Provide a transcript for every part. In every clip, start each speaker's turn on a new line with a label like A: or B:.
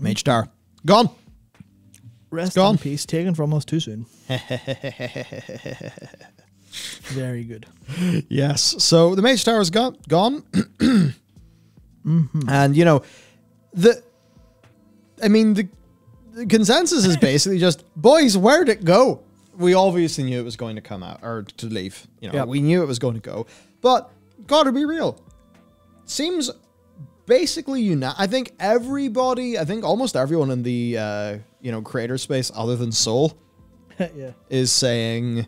A: Mage Tower. Gone.
B: Rest in peace, taken from us too soon. Very good.
A: Yes. So the Mage Tower's gone. And, you know, the consensus is basically just, boys, where'd it go? We obviously knew it was going to come out, or to leave. You know, we knew it was going to go. But, gotta be real. Seems basically I think almost everyone in the, you know, creator space other than Soul is saying,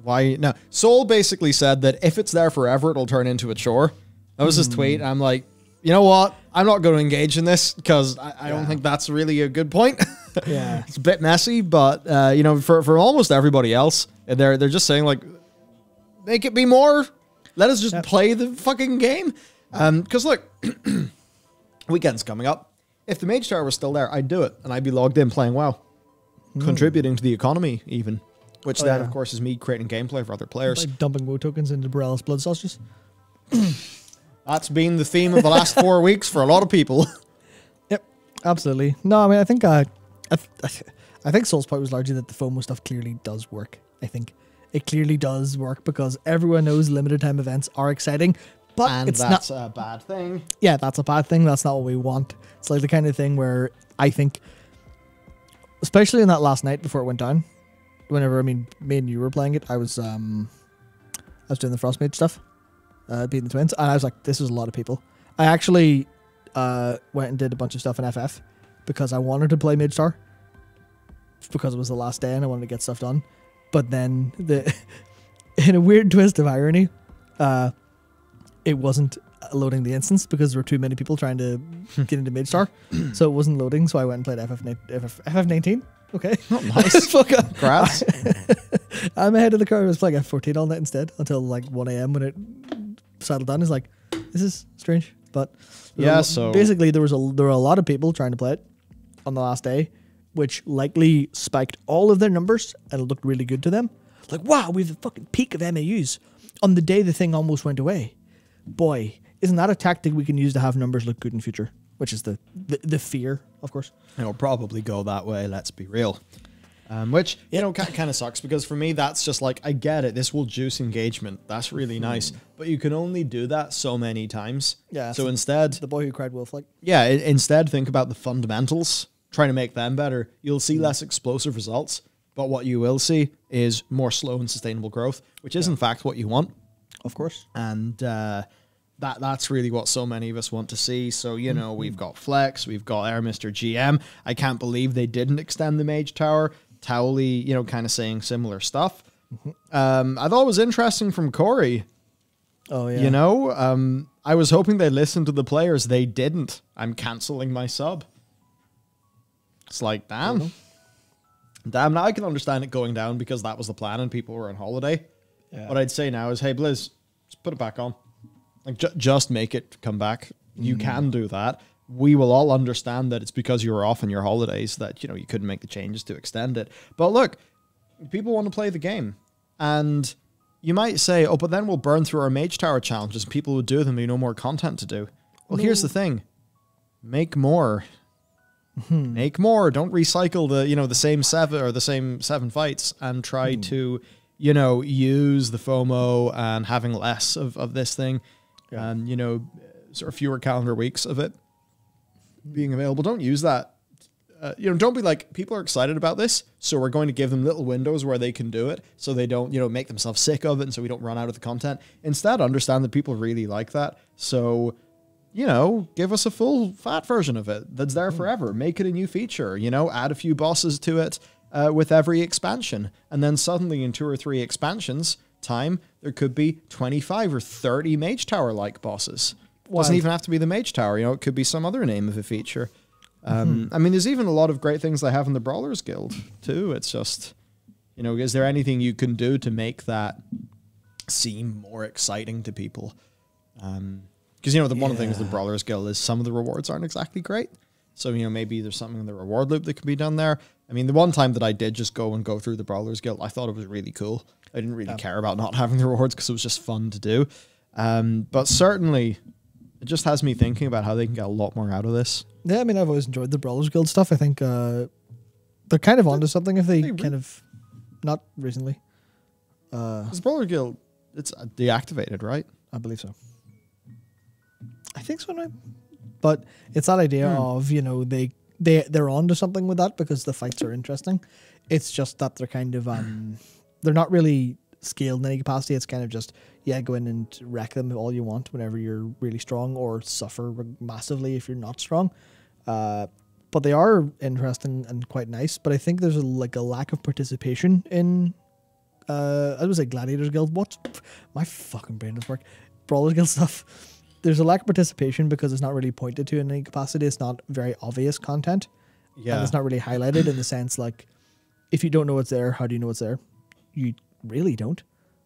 A: why? No, Soul basically said that if it's there forever, it'll turn into a chore. That was his tweet. I'm like, you know what? I'm not going to engage in this because I don't think that's really a good point.
B: Yeah,
A: it's a bit messy, but you know, for almost everybody else, they're just saying like, make it be more. Let us just play the fucking game. Because look, weekend's coming up. If the Mage Tower was still there, I'd do it, and I'd be logged in playing WoW, contributing to the economy even. Which then, of course, is me creating gameplay for other players.
B: Like dumping WoW tokens into Borellis blood sausages.
A: That's been the theme of the last 4 weeks for a lot of people.
B: Yep, absolutely. No, I mean, I think Soul's point was largely that the FOMO stuff clearly does work. I think it clearly does work because everyone knows limited time events are exciting, but that's
A: a bad thing.
B: Yeah, that's a bad thing. That's not what we want. It's like the kind of thing where I think, especially in that last night before it went down, whenever, I mean, me and you were playing it, I was doing the Frostmage stuff, beating the twins, and I was like, this is a lot of people. I actually went and did a bunch of stuff in FF because I wanted to play Mage Tower because it was the last day and I wanted to get stuff done. But then, in a weird twist of irony, it wasn't loading the instance because there were too many people trying to get into Mage Tower, so it wasn't loading. So I went and played FF19. Okay,
A: oh, nice.
B: Fuck up.
A: Congrats.
B: I'm ahead of the curve. I was playing F14 all night instead until like 1 AM when it settled down. It's like, this is strange, but
A: yeah. So
B: basically, there were a lot of people trying to play it on the last day, which likely spiked all of their numbers and it looked really good to them. Like, wow, we have the fucking peak of MAUs on the day the thing almost went away. Boy, isn't that a tactic we can use to have numbers look good in future? Which is the fear, of course.
A: It'll probably go that way, let's be real. Which, you know, kind of sucks because for me, that's just like, I get it. This will juice engagement. That's really nice. But you can only do that so many times. Yeah. So instead...
B: The boy who cried wolf, like.
A: Yeah, instead think about the fundamentals, trying to make them better. You'll see less explosive results, but what you will see is more slow and sustainable growth, which is in fact what you want.
B: Of course.
A: And that's really what so many of us want to see. So, you know, we've got Flex, we've got Air Mr. GM. I can't believe they didn't extend the Mage Tower. Towley, you know, kind of saying similar stuff. I thought it was interesting from Corey.
B: Oh, yeah.
A: You know, I was hoping they listened to the players. They didn't. I'm cancelling my sub. It's like, damn. Damn, now I can understand it going down because that was the plan and people were on holiday. Yeah. What I'd say now is, hey, Blizz, just put it back on. Like, just make it come back. You can do that. We will all understand that it's because you were off on your holidays that, you know, you couldn't make the changes to extend it. But look, people want to play the game. And you might say, oh, but then we'll burn through our Mage Tower challenges and people would do them, no more content to do. Well, here's the thing. Make more. Make more. Don't recycle the, you know, the same seven fights and try to, you know, use the FOMO and having less of this thing. Yeah. And, you know, sort of fewer calendar weeks of it being available. Don't use that. You know, don't be like, people are excited about this, so we're going to give them little windows where they can do it so they don't, you know, make themselves sick of it and so we don't run out of the content. Instead, understand that people really like that. So, you know, give us a full fat version of it that's there forever. Make it a new feature, you know, add a few bosses to it with every expansion. And then suddenly in 2 or 3 expansions time, there could be 25 or 30 Mage Tower-like bosses. Doesn't even have to be the Mage Tower, you know, it could be some other name of a feature. I mean, there's even a lot of great things they have in the Brawlers Guild, too. It's just, you know, is there anything you can do to make that seem more exciting to people? Because, you know, one of the things with the Brawlers Guild is some of the rewards aren't exactly great. So, you know, maybe there's something in the reward loop that can be done there. I mean, the one time that I did just go through the Brawlers Guild, I thought it was really cool. I didn't really care about not having the rewards because it was just fun to do. But certainly just has me thinking about how they can get a lot more out of this.
B: Yeah, I mean, I've always enjoyed the Brawlers Guild stuff. I think they're kind of onto something if they kind of... Not recently.
A: This Brawler Guild, it's deactivated, right?
B: I believe so. I think so now. But it's that idea of, you know, they're onto something with that because the fights are interesting. It's just that they're kind of... they're not really scaled in any capacity. It's kind of just, yeah, go in and wreck them all you want whenever you're really strong, or suffer massively if you're not strong. But they are interesting and quite nice. But I think there's a lack of participation in, I would say Gladiators Guild. What? My fucking brain doesn't work. Brawlers Guild stuff. There's a lack of participation because it's not really pointed to in any capacity. It's not very obvious content. Yeah. And it's not really highlighted in the sense, like, if you don't know what's there, how do you know what's there? You really don't.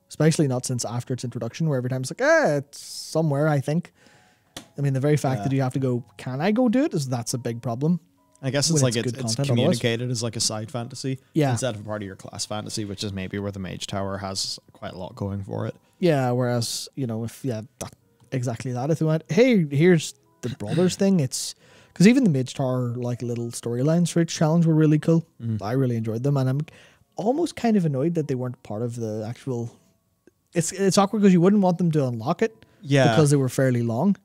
B: Especially not since after its introduction, where every time it's like, it's somewhere, I think. I mean, the very fact that you have to go, can I go do it? That's a big problem.
A: I guess it's like it's communicated as like a side fantasy instead of a part of your class fantasy, which is maybe where the Mage Tower has quite a lot going for it.
B: Yeah, whereas, you know, exactly that. If they went, hey, here's the Brothers thing, it's... Because even the Mage Tower, like, little storylines for each challenge were really cool. I really enjoyed them, and I'm almost kind of annoyed that they weren't part of the actual... It's awkward because you wouldn't want them to unlock it because they were fairly long.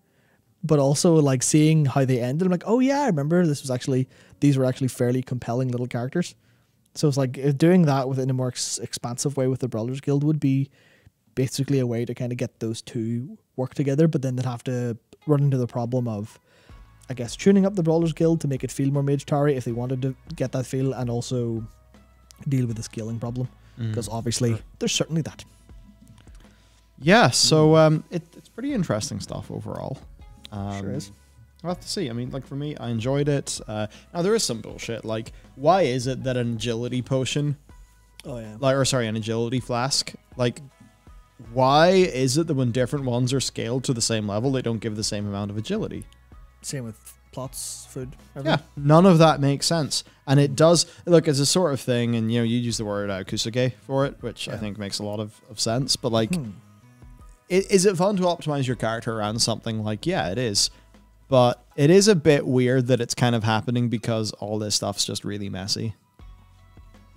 B: But also, like, seeing how they ended, I'm like, oh yeah, I remember these were actually fairly compelling little characters. So it's like, doing that within a more expansive way with the Brawlers Guild would be basically a way to kind of get those two work together, but then they'd have to run into the problem of, I guess, tuning up the Brawlers Guild to make it feel more Mage Tower if they wanted to get that feel, and also deal with the scaling problem, because obviously there's certainly that.
A: Yeah, so it's pretty interesting stuff overall.
B: Sure is.
A: I'll have to see. I mean, like, for me, I enjoyed it. Now, there is some bullshit. Like, why is it that an agility potion...
B: Oh, yeah.
A: An agility flask... Like, why is it that when different ones are scaled to the same level, they don't give the same amount of agility?
B: Same with plots, food,
A: everything. Yeah, none of that makes sense. And it does... Look, it's a sort of thing, and, you know, you use the word kusage for it, which I think makes a lot of sense, but, like... Is it fun to optimize your character around something? Like, yeah, it is. But it is a bit weird that it's kind of happening because all this stuff's just really messy.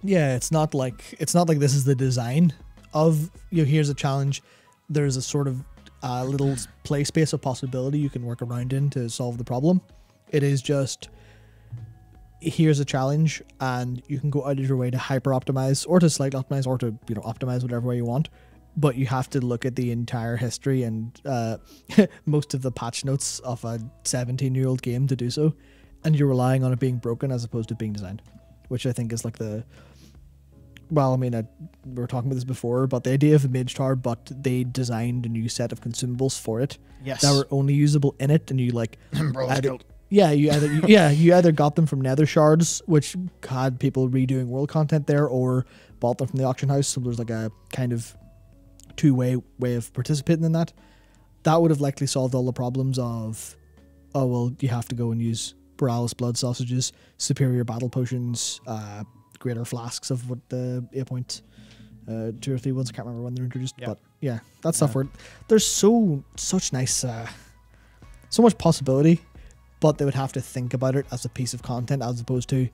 B: Yeah, it's not like this is the design of, you know, here's a challenge. There's a sort of little play space of possibility you can work around in to solve the problem. It is just, here's a challenge, and you can go out of your way to hyper optimize, or to slightly optimize, or to, you know, optimize whatever way you want. But you have to look at the entire history and most of the patch notes of a 17-year-old game to do so. And you're relying on it being broken as opposed to being designed. Which I think is like the... Well, I mean, we were talking about this before, but the idea of a Mage Tower, but they designed a new set of consumables for it.
A: Yes.
B: That were only usable in it, and you like... you either got them from Nether Shards, which had people redoing world content there, or bought them from the auction house, so there's like a kind of... two-way way of participating in that. That would have likely solved all the problems of, oh, well, you have to go and use Borealis blood sausages, superior battle potions, greater flasks of what the 2 or 3 ones. I can't remember when they're introduced, but yeah, that stuff where there's such nice, so much possibility, but they would have to think about it as a piece of content as opposed to,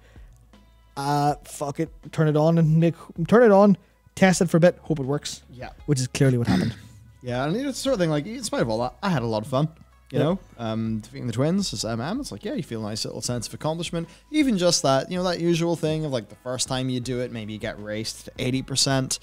B: fuck it, turn it on, test it for a bit, hope it works.
A: Yeah.
B: Which is clearly what happened.
A: Yeah, and it's the sort of thing, like, in spite of all that, I had a lot of fun. You know, defeating the twins as MM, it's like, yeah, you feel a nice little sense of accomplishment. Even just that, you know, that usual thing of, like, the first time you do it, maybe you get raced to 80%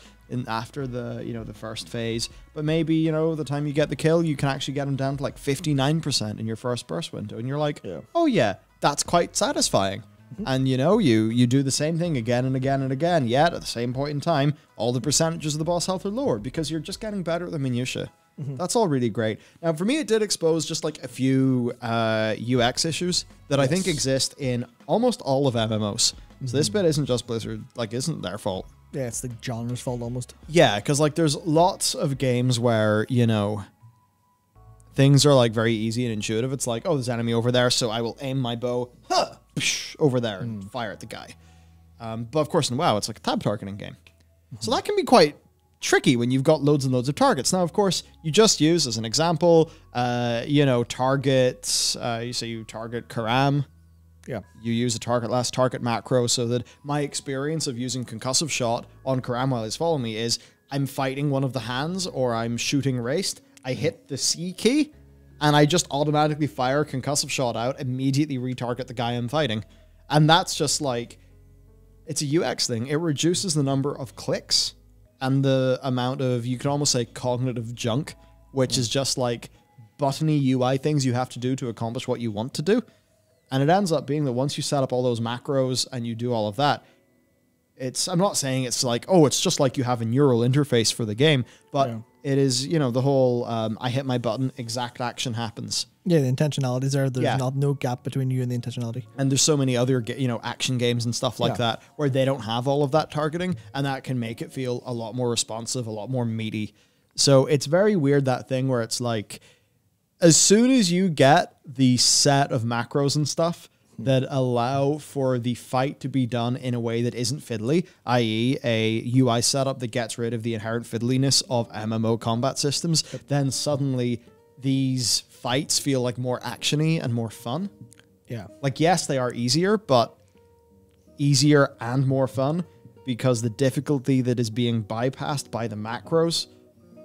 A: after the, you know, the first phase. But maybe, you know, the time you get the kill, you can actually get them down to, like, 59% in your first burst window. And you're like, oh, yeah, that's quite satisfying. And, you know, you do the same thing again and again and again, yet at the same point in time, all the percentages of the boss health are lowered because you're just getting better at the minutiae. That's all really great. Now, for me, it did expose just like a few UX issues that I think exist in almost all of MMOs. So this bit isn't just Blizzard, like, isn't their fault.
B: Yeah, it's the genre's fault almost.
A: Yeah, because, like, there's lots of games where, you know, things are, like, very easy and intuitive. It's like, oh, there's enemy over there, so I will aim my bow over there and fire at the guy. But, of course, in WoW, it's like a tab targeting game. So that can be quite tricky when you've got loads and loads of targets. Now, of course, you just use, as an example, targets, you target Karam.
B: Yeah.
A: You use a last target macro, so that my experience of using concussive shot on Karam while he's following me is I'm fighting one of the hands or I'm shooting raced. I hit the C key and I just automatically fire concussive shot out, immediately retarget the guy I'm fighting. And that's just like, it's a UX thing. It reduces the number of clicks and the amount of, you could almost say, cognitive junk, which is just like buttony UI things you have to do to accomplish what you want to do. And it ends up being that once you set up all those macros and you do all of that, I'm not saying it's like, oh, it's just like you have a neural interface for the game, but it is, the whole, I hit my button, exact action happens.
B: Yeah, the intentionality is there. There's no gap between you and the intentionality.
A: And there's so many other, action games and stuff like that where they don't have all of that targeting, and that can make it feel a lot more responsive, a lot more meaty. So it's very weird, that thing where it's like, as soon as you get the set of macros and stuff that allow for the fight to be done in a way that isn't fiddly, i.e. a UI setup that gets rid of the inherent fiddliness of MMO combat systems, then suddenly these fights feel like more actiony and more fun.
B: Yeah.
A: Like, yes, they are easier, but easier and more fun because the difficulty that is being bypassed by the macros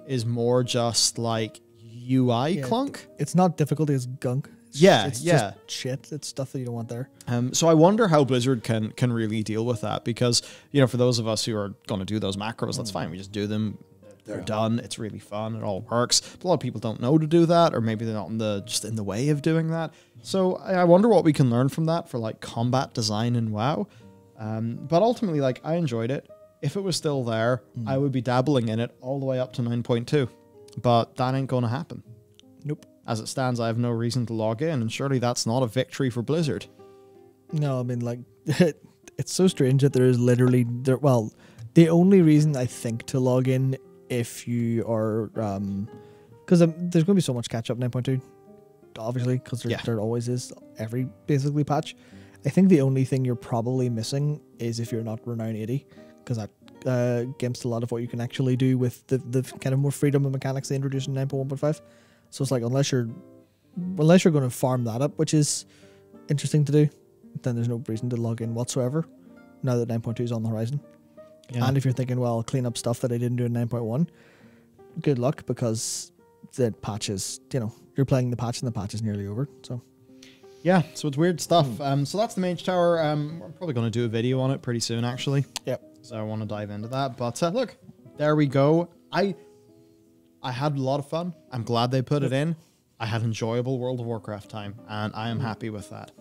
A: is more just like UI clunk.
B: It's not difficulty, it's gunk. It's just shit. It's stuff that you don't want there.
A: So I wonder how Blizzard can really deal with that, because, for those of us who are going to do those macros, that's fine. We just do them. They're done. It's really fun. It all works. But a lot of people don't know to do that, or maybe they're not just in the way of doing that. So I wonder what we can learn from that for like combat design in WoW. But ultimately, like, I enjoyed it. If it was still there, I would be dabbling in it all the way up to 9.2. But that ain't going to happen.
B: Nope.
A: As it stands, I have no reason to log in, and surely that's not a victory for Blizzard.
B: No, I mean, like, it's so strange that there is literally, the only reason I think to log in if you are, because there's going to be so much catch up 9.2, obviously, because there always is every basically patch. I think the only thing you're probably missing is if you're not Renown 80, because that gimped a lot of what you can actually do with the kind of more freedom of mechanics they introduced in 9.1.5. So it's like, unless you're going to farm that up, which is interesting to do, then there's no reason to log in whatsoever now that 9.2 is on the horizon. Yeah. And if you're thinking, well, I'll clean up stuff that I didn't do in 9.1, good luck, because the patch is, you're playing the patch and the patch is nearly over. So
A: yeah, so it's weird stuff. So that's the Mage Tower. We're probably going to do a video on it pretty soon, actually.
B: Yep.
A: So I want to dive into that. But look, there we go. I had a lot of fun. I'm glad they put it in. I had enjoyable World of Warcraft time, and I am happy with that.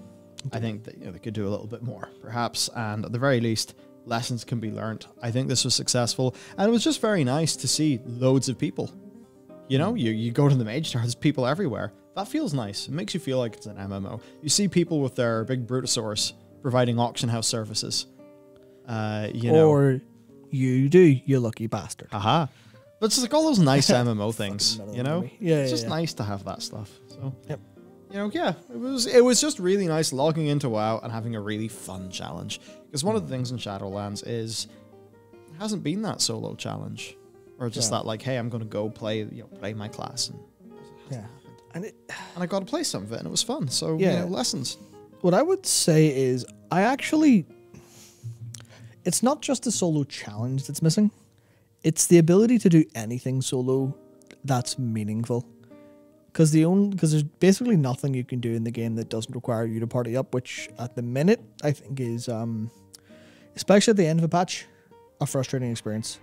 A: I think that they could do a little bit more, perhaps, and at the very least, lessons can be learned. I think this was successful, and it was just very nice to see loads of people. You go to the Mage Tower, there's people everywhere. That feels nice. It makes you feel like it's an MMO. You see people with their big Brutosaurus providing auction house services.
B: Or you do, you lucky bastard.
A: Aha. But it's like all those nice MMO things,
B: Yeah,
A: it's just nice to have that stuff. So, it was just really nice logging into WoW and having a really fun challenge. Because one of the things in Shadowlands is it hasn't been that solo challenge, or just that like, hey, I'm going to go play my class, and I got to play some of it, and it was fun. So lessons.
B: What I would say is it's not just the solo challenge that's missing. It's the ability to do anything solo that's meaningful. Because there's basically nothing you can do in the game that doesn't require you to party up, which at the minute I think is, especially at the end of a patch, a frustrating experience.